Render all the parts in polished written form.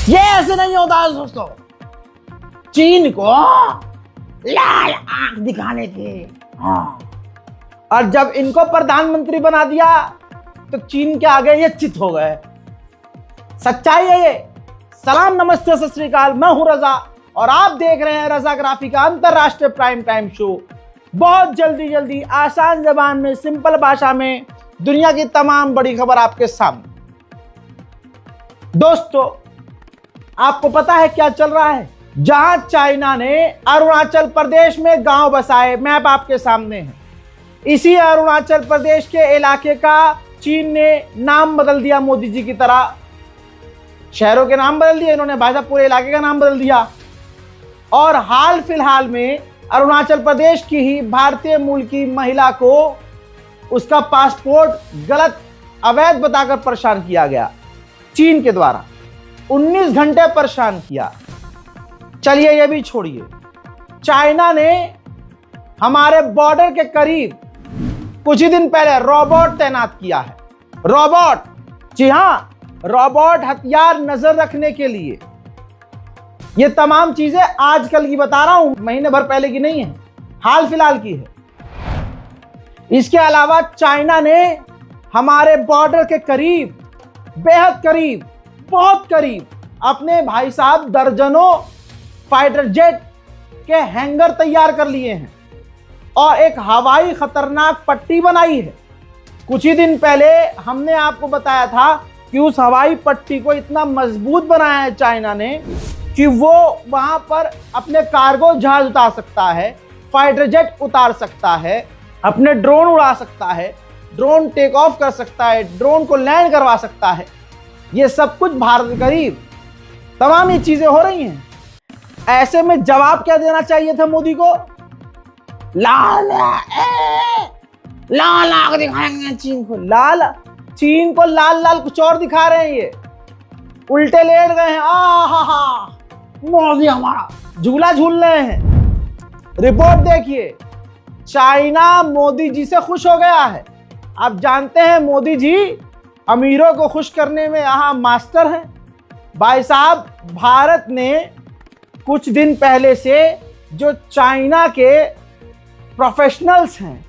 ये ऐसे नहीं होता है दोस्तों। चीन को लाल आंख दिखाने थे। हाँ, और जब इनको प्रधानमंत्री बना दिया तो चीन के आगे ये चित हो गए। सच्चाई है ये। सलाम, नमस्ते, सत श्री अकाल। मैं हूं रजा और आप देख रहे हैं रजाग्राफी का अंतरराष्ट्रीय प्राइम टाइम शो। बहुत जल्दी आसान जबान में, सिंपल भाषा में दुनिया की तमाम बड़ी खबर आपके सामने। दोस्तों, आपको पता है क्या चल रहा है? जहां चाइना ने अरुणाचल प्रदेश में गांव बसाए, मैप आपके सामने है। इसी अरुणाचल प्रदेश के इलाके का चीन ने नाम बदल दिया मोदी जी की तरह। शहरों के नाम बदल दिए इन्होंने, भाई साहब पूरे इलाके का नाम बदल दिया। और हाल फिलहाल में अरुणाचल प्रदेश की ही भारतीय मूल की महिला को उसका पासपोर्ट गलत, अवैध बताकर परेशान किया गया चीन के द्वारा। 19 घंटे परेशान किया। चलिए ये भी छोड़िए, चाइना ने हमारे बॉर्डर के करीब कुछ ही दिन पहले रोबोट तैनात किया है। रोबोट, जी हां, रोबोट हथियार नजर रखने के लिए। ये तमाम चीजें आजकल की बता रहा हूं, महीने भर पहले की नहीं है, हाल फिलहाल की है। इसके अलावा चाइना ने हमारे बॉर्डर के करीब, बेहद करीब, बहुत करीब अपने भाई साहब दर्जनों फाइटर जेट के हैंगर तैयार कर लिए हैं और एक हवाई खतरनाक पट्टी बनाई है। कुछ ही दिन पहले हमने आपको बताया था कि उस हवाई पट्टी को इतना मजबूत बनाया है चाइना ने कि वो वहां पर अपने कार्गो जहाज उतार सकता है, फाइटर जेट उतार सकता है, अपने ड्रोन उड़ा सकता है, ड्रोन टेक ऑफ कर सकता है, ड्रोन को लैंड करवा सकता है। ये सब कुछ भारत के करीब तमाम ये चीजें हो रही हैं। ऐसे में जवाब क्या देना चाहिए था मोदी को? लाल आंख दिखाएंगे चीन को। चीन को लाल कुछ और दिखा रहे हैं। ये उल्टे लेट गए हैं। हा मोदी हमारा झूला झूल रहे हैं। रिपोर्ट देखिए, चाइना मोदी जी से खुश हो गया है। आप जानते हैं मोदी जी अमीरों को खुश करने में यहां मास्टर हैं। भाई साहब, भारत ने कुछ दिन पहले से जो चाइना के प्रोफेशनल्स हैं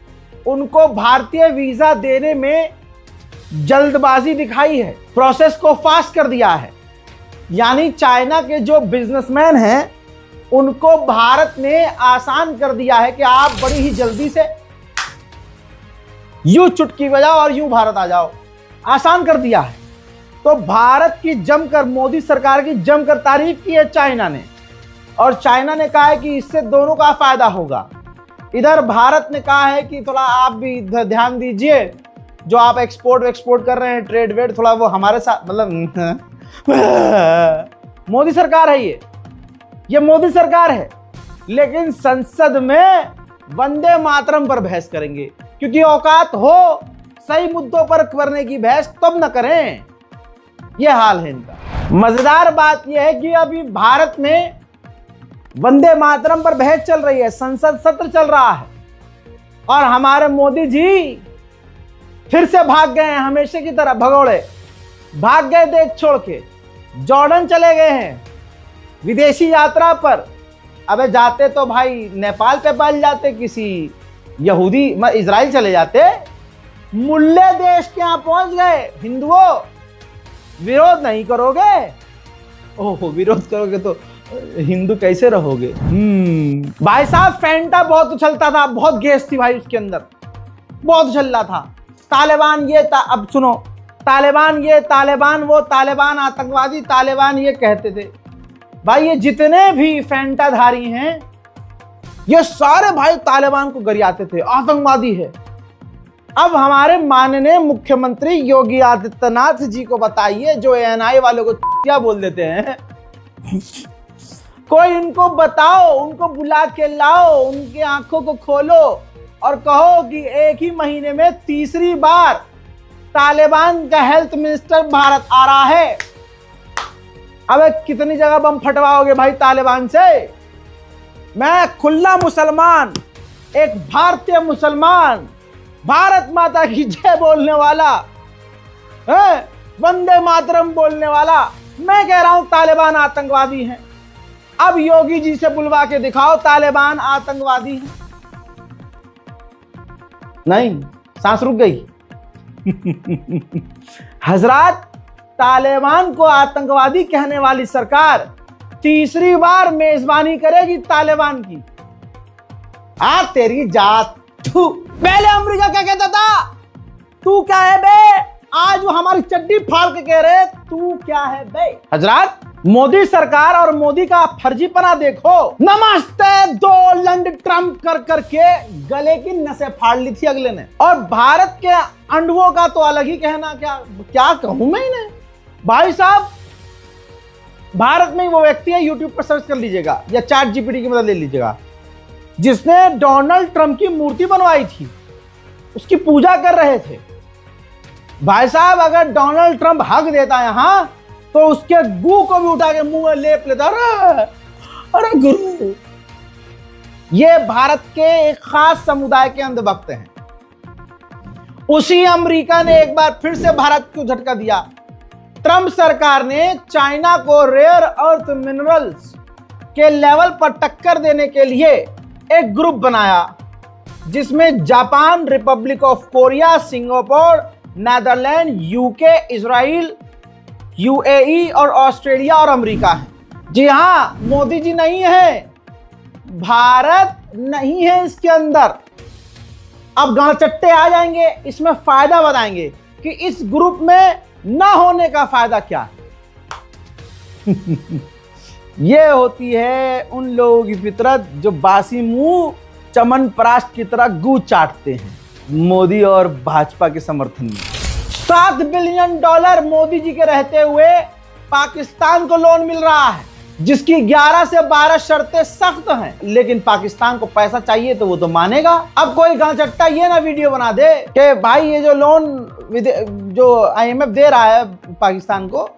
उनको भारतीय वीजा देने में जल्दबाजी दिखाई है, प्रोसेस को फास्ट कर दिया है। यानी चाइना के जो बिजनेसमैन हैं उनको भारत ने आसान कर दिया है कि आप बड़ी ही जल्दी से यूं चुटकी बजाओ और यूं भारत आ जाओ। आसान कर दिया है। तो भारत की जमकर, मोदी सरकार की जमकर तारीफ की है चाइना ने, और चाइना ने कहा है कि इससे दोनों का फायदा होगा। इधर भारत ने कहा है कि थोड़ा आप भी ध्यान दीजिए, जो आप एक्सपोर्ट कर रहे हैं, ट्रेड वेड, थोड़ा वो हमारे साथ, मतलब मोदी सरकार है ये मोदी सरकार है। लेकिन संसद में वंदे मातरम पर बहस करेंगे, क्योंकि औकात हो सही मुद्दों पर करने की बहस तब न करें। यह हाल है इनका। मजेदार बात यह है कि अभी भारत में वंदे मातरम पर बहस चल रही है, संसद सत्र चल रहा है, और हमारे मोदी जी फिर से भाग गए हैं, हमेशा की तरह भगोड़े भाग गए देश छोड़ के, जॉर्डन चले गए हैं विदेशी यात्रा पर। अबे जाते तो भाई नेपाल पे पहुंच जाते, किसी यहूदी इजराइल चले जाते। मुल्ले देश के यहां पहुंच गए। हिंदुओं, विरोध नहीं करोगे? ओहो, विरोध करोगे तो हिंदू कैसे रहोगे? भाई साहब, फैंटा बहुत उछलता था, बहुत गैस थी भाई उसके अंदर, बहुत उछल रहा था। तालिबान ये अब सुनो, तालिबान ये, तालिबान वो, तालिबान आतंकवादी, तालिबान ये कहते थे। भाई ये जितने भी फैंटाधारी हैं ये सारे भाई तालिबान को गरियाते थे, आतंकवादी है। अब हमारे माननीय मुख्यमंत्री योगी आदित्यनाथ जी को बताइए, जो एएनआई वालों को क्या बोल देते हैं, कोई इनको बताओ, उनको बुला के लाओ, उनकी आंखों को खोलो और कहो कि एक ही महीने में तीसरी बार तालिबान का हेल्थ मिनिस्टर भारत आ रहा है। अबे कितनी जगह बम फटवाओगे भाई तालिबान से? मैं खुला मुसलमान, एक भारतीय मुसलमान, भारत माता की जय बोलने वाला, वंदे मातरम बोलने वाला, मैं कह रहा हूं तालिबान आतंकवादी हैं। अब योगी जी से बुलवा के दिखाओ तालिबान आतंकवादी हैं। नहीं, सांस रुक गई। हजरात, तालिबान को आतंकवादी कहने वाली सरकार तीसरी बार मेजबानी करेगी तालिबान की। तेरी जात। पहले अमेरिका क्या कहता था, तू क्या है बे? आज वो हमारी चड्डी फाड़ के कह रहे तू क्या है बे। हजरात, मोदी सरकार और मोदी का फर्जीपना देखो। नमस्ते डोनाल्ड ट्रम्प कर करके गले की नसें फाड़ ली थी अगले ने। और भारत के अंडवों का तो अलग ही कहना। क्या कहूं मैं इन्हें। भाई साहब, भारत में वो व्यक्ति है, यूट्यूब पर सर्च कर लीजिएगा या चैट जीपीटी की मदद ले लीजिएगा, जिसने डोनाल्ड ट्रम्प की मूर्ति बनवाई थी, उसकी पूजा कर रहे थे। भाई साहब, अगर डोनाल्ड ट्रम्प हक देता यहां तो उसके गू को भी उठा के मुंह में लेप लेता। अरे गुरु, ये भारत के एक खास समुदाय के अंधभक्त हैं। उसी अमेरिका ने एक बार फिर से भारत को झटका दिया। ट्रम्प सरकार ने चाइना को रेयर अर्थ मिनरल्स के लेवल पर टक्कर देने के लिए एक ग्रुप बनाया, जिसमें Japan, Republic of Korea, Singapore, Netherland, UK, Israel, UAE और ऑस्ट्रेलिया और अमेरिका है। जी हां, मोदी जी नहीं है, भारत नहीं है इसके अंदर। अब गांचट्टे आ जाएंगे, इसमें फायदा बताएंगे कि इस ग्रुप में ना होने का फायदा क्या है। ये होती है उन लोगों की फितरत जो बासी मुंह चमन परास्त की तरह गू चाटते हैं मोदी और भाजपा के समर्थन में। $7 बिलियन मोदी जी के रहते हुए पाकिस्तान को लोन मिल रहा है, जिसकी 11 से 12 शर्तें सख्त हैं, लेकिन पाकिस्तान को पैसा चाहिए तो वो तो मानेगा। अब कोई गांचट्टा ये ना वीडियो बना दे कि भाई ये जो लोन जो IMF दे रहा है पाकिस्तान को,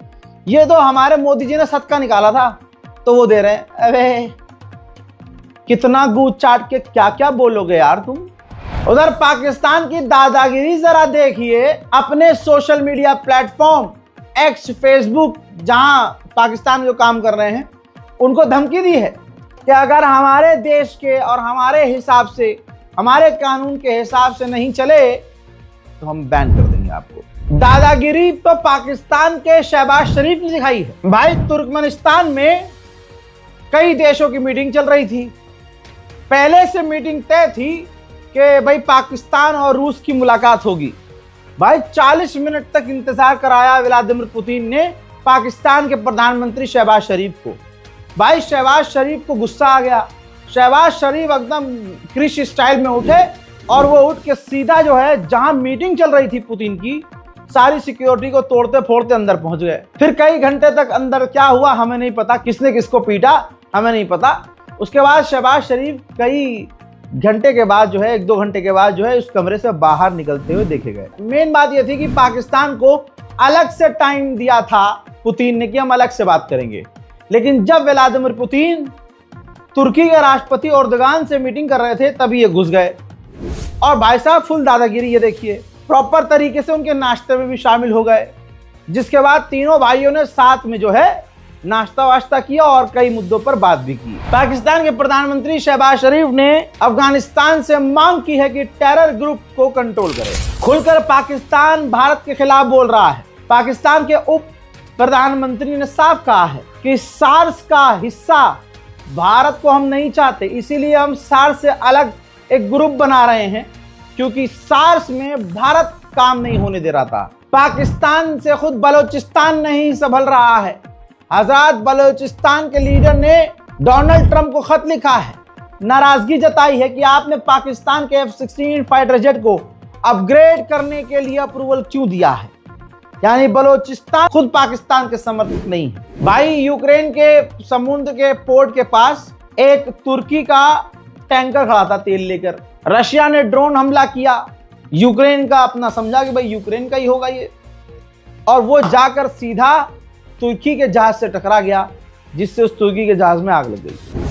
ये तो हमारे मोदी जी ने सदका निकाला था तो वो दे रहे हैं। अबे कितना गूंज चाट के क्या क्या बोलोगे यार तुम। उधर पाकिस्तान की दादागिरी जरा देखिए। अपने social media platform x, Facebook, जहां पाकिस्तान जो काम कर रहे हैं, उनको धमकी दी है कि अगर हमारे देश के और हमारे हिसाब से, हमारे कानून के हिसाब से नहीं चले तो हम बैन कर देंगे आपको। दादागिरी तो पाकिस्तान के शहबाज शरीफ ने दिखाई है। भाई, तुर्कमेनिस्तान में कई देशों की मीटिंग चल रही थी। पहले से मीटिंग तय थी कि भाई पाकिस्तान और रूस की मुलाकात होगी। भाई 40 मिनट तक इंतजार कराया व्लादिमीर पुतिन ने पाकिस्तान के प्रधानमंत्री शहबाज शरीफ को। भाई शहबाज शरीफ को गुस्सा आ गया। शहबाज शरीफ एकदम क्रिश स्टाइल में उठे और वो उठ के सीधा जो है जहां मीटिंग चल रही थी पुतिन की, सारी सिक्योरिटी को तोड़ते फोड़ते अंदर पहुंच गए। फिर कई घंटे तक अंदर क्या हुआ हमें नहीं पता, किसने किसको पीटा हमें नहीं पता। उसके बाद शहबाज शरीफ कई घंटे के बाद जो है, 1-2 घंटे के बाद जो है, उस कमरे से बाहर निकलते हुए देखे गए। मेन बात यह थी कि पाकिस्तान को अलग से टाइम दिया था पुतिन ने कि हम अलग से बात करेंगे, लेकिन जब व्लादिमीर पुतिन तुर्की के राष्ट्रपति एर्दोगान से मीटिंग कर रहे थे तभी ये घुस गए। और भाई साहब फुल दादागिरी, ये देखिए, प्रॉपर तरीके से उनके नाश्ते में भी शामिल हो गए, जिसके बाद तीनों भाइयों ने साथ में जो है नाश्ता वाश्ता किया और कई मुद्दों पर बात भी की। पाकिस्तान के प्रधानमंत्री शहबाज शरीफ ने अफगानिस्तान से मांग की है कि टेरर ग्रुप को कंट्रोल करे। खुलकर पाकिस्तान भारत के खिलाफ बोल रहा है। पाकिस्तान के उप प्रधानमंत्री ने साफ कहा है कि सार्स का हिस्सा भारत को हम नहीं चाहते, इसीलिए हम सार्स से अलग एक ग्रुप बना रहे हैं, क्योंकि सार्स में भारत काम नहीं होने दे रहा था। पाकिस्तान से खुद बलोचिस्तान नहीं संभल रहा है। हजरत, बलोचिस्तान के लीडर ने डोनाल्ड ट्रंप को खत लिखा है, नाराजगी जताई है कि आपने पाकिस्तान के F-16 फाइटर जेट को अपग्रेड करने के लिए अप्रूवल क्यों दिया है। यानी बलोचिस्तान खुद पाकिस्तान के समर्थक नहीं है। भाई, यूक्रेन के समुद्र के पोर्ट के पास एक तुर्की का टैंकर खड़ा था तेल लेकर। रशिया ने ड्रोन हमला किया, यूक्रेन का अपना समझा कि भाई यूक्रेन का ही होगा ये, और वो जाकर सीधा तुर्की के जहाज से टकरा गया, जिससे उस तुर्की के जहाज में आग लग गई।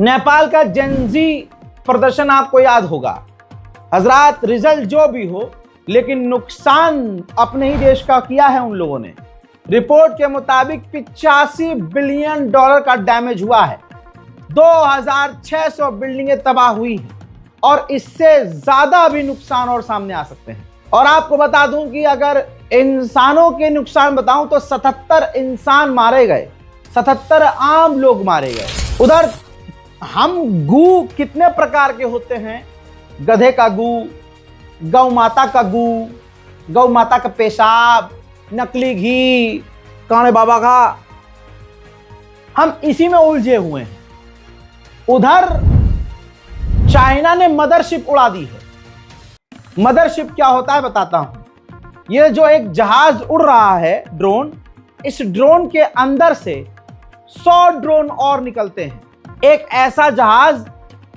नेपाल का जेनजी प्रदर्शन आपको याद होगा। हजरात, रिजल्ट जो भी हो, लेकिन नुकसान अपने ही देश का किया है उन लोगों ने। रिपोर्ट के मुताबिक 85 बिलियन डॉलर का डैमेज हुआ है, 2600 बिल्डिंगें तबाह हुई हैं और इससे ज्यादा भी नुकसान और सामने आ सकते हैं। और आपको बता दूं कि अगर इंसानों के नुकसान बताऊं तो 77 इंसान मारे गए, 77 आम लोग मारे गए। उधर हम गू कितने प्रकार के होते हैं, गधे का गू, गौ माता का गू, गौ माता का पेशाब, नकली घी, काने बाबा का, हम इसी में उलझे हुए हैं। उधर चाइना ने मदरशिप उड़ा दी है। मदरशिप क्या होता है बताता हूं। यह जो एक जहाज उड़ रहा है, ड्रोन, इस ड्रोन के अंदर से 100 ड्रोन और निकलते हैं। एक ऐसा जहाज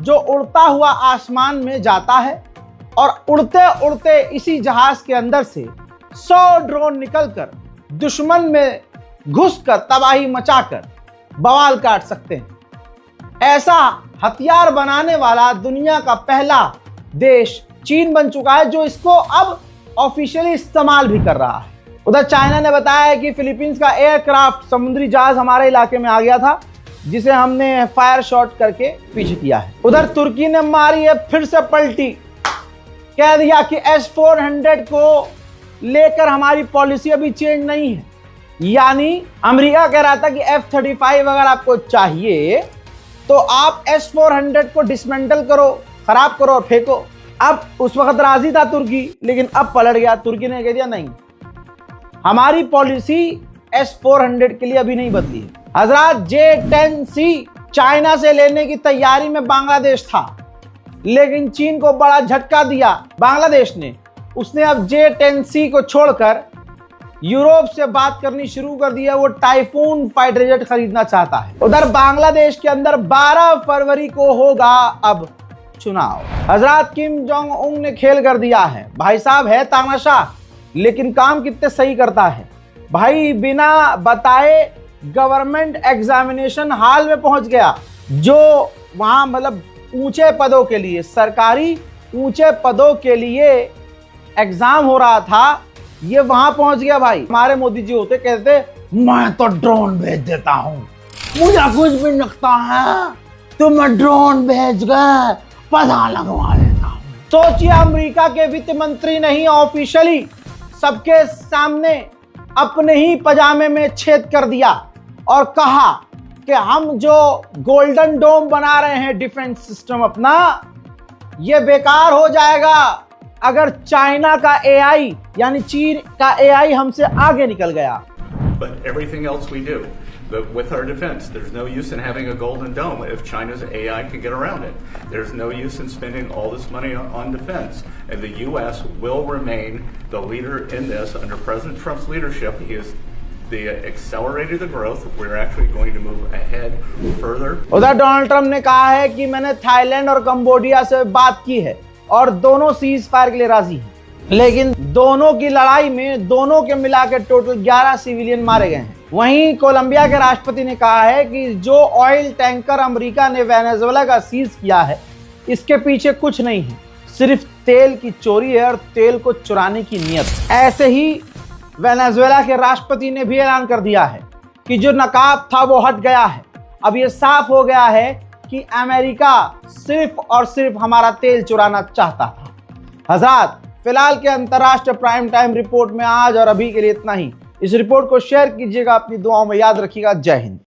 जो उड़ता हुआ आसमान में जाता है और उड़ते उड़ते इसी जहाज के अंदर से 100 ड्रोन निकलकर दुश्मन में घुसकर तबाही मचाकर बवाल काट सकते हैं। ऐसा हथियार बनाने वाला दुनिया का पहला देश चीन बन चुका है, जो इसको अब ऑफिशियली इस्तेमाल भी कर रहा है। उधर चाइना ने बताया है कि फिलीपींस का एयरक्राफ्ट, समुद्री जहाज हमारे इलाके में आ गया था, जिसे हमने फायर शॉट करके पीछे किया है। उधर तुर्की ने मारी है फिर से पलटी, कह दिया कि S-400 को लेकर हमारी पॉलिसी अभी चेंज नहीं है। यानी अमेरिका कह रहा था कि F-35 अगर आपको चाहिए तो आप S-400 को डिसमेंटल करो, खराब करो और फेंको। अब उस वक्त राजी था तुर्की, लेकिन अब पलट गया। तुर्की ने कह दिया नहीं, हमारी पॉलिसी S-400 के लिए अभी नहीं बदली है। हजरात, J-10C चाइना से लेने की तैयारी में बांग्लादेश था, लेकिन चीन को बड़ा झटका दिया बांग्लादेश ने। उसने अब J-10C को छोड़कर यूरोप से बात करनी शुरू कर दी है। वो टाइफून फाइटर जेट खरीदना चाहता है। उधर बांग्लादेश के अंदर 12 फरवरी को होगा अब चुनाव। हजरात, किम जोंग उंग ने खेल कर दिया है। भाई साहब है तानाशाह, लेकिन काम कितने सही करता है भाई। बिना बताए गवर्नमेंट एग्जामिनेशन हॉल में पहुंच गया, जो वहां मतलब ऊंचे पदों के लिए, सरकारी ऊंचे पदों के लिए एग्जाम हो रहा था, ये वहां पहुंच गया भाई। हमारे मोदी जी होते कहते मैं तो ड्रोन भेज देता हूं, मुझे कुछ भी लगता है तो मैं ड्रोन भेज गए पता लगवा लेता हूं। सोचिए, अमेरिका के वित्त मंत्री नहीं ऑफिशियली सबके सामने अपने ही पजामे में छेद कर दिया और कहा कि हम जो गोल्डन डोम बना रहे हैं डिफेंस सिस्टम अपना, ये बेकार हो जाएगा अगर चाइना का एआई यानी चीन का एआई हमसे आगे निकल गया। But everything else we do, but with our defense, there's no use in having a golden dome if China's AI can get around it. There's no use in spending all this money on defense. And the U.S. will remain the leader in this under President Trump's leadership. He is the accelerated the growth. We're actually going to move ahead further. उधर Donald Trump ने कहा है कि मैंने Thailand और Cambodia से बात की है और दोनों सीज फायर के लिए राजी हैं, लेकिन दोनों की लड़ाई में दोनों के मिलाकर टोटल 11 सिविलियन मारे गए हैं। वहीं कोलंबिया के राष्ट्रपति ने कहा है कि जो ऑयल टैंकर अमेरिका ने वेनेजुएला का सीज किया है, इसके पीछे कुछ नहीं है, सिर्फ तेल की चोरी है और तेल को चुराने की नीयत। ऐसे ही वेनेजुएला के राष्ट्रपति ने भी ऐलान कर दिया है कि जो नकाब था वो हट गया है। अब ये साफ हो गया है कि अमेरिका सिर्फ और सिर्फ हमारा तेल चुराना चाहता था। हजरात, फिलहाल के अंतरराष्ट्रीय प्राइम टाइम रिपोर्ट में आज और अभी के लिए इतना ही। इस रिपोर्ट को शेयर कीजिएगा, अपनी दुआओं में याद रखिएगा। जय हिंद।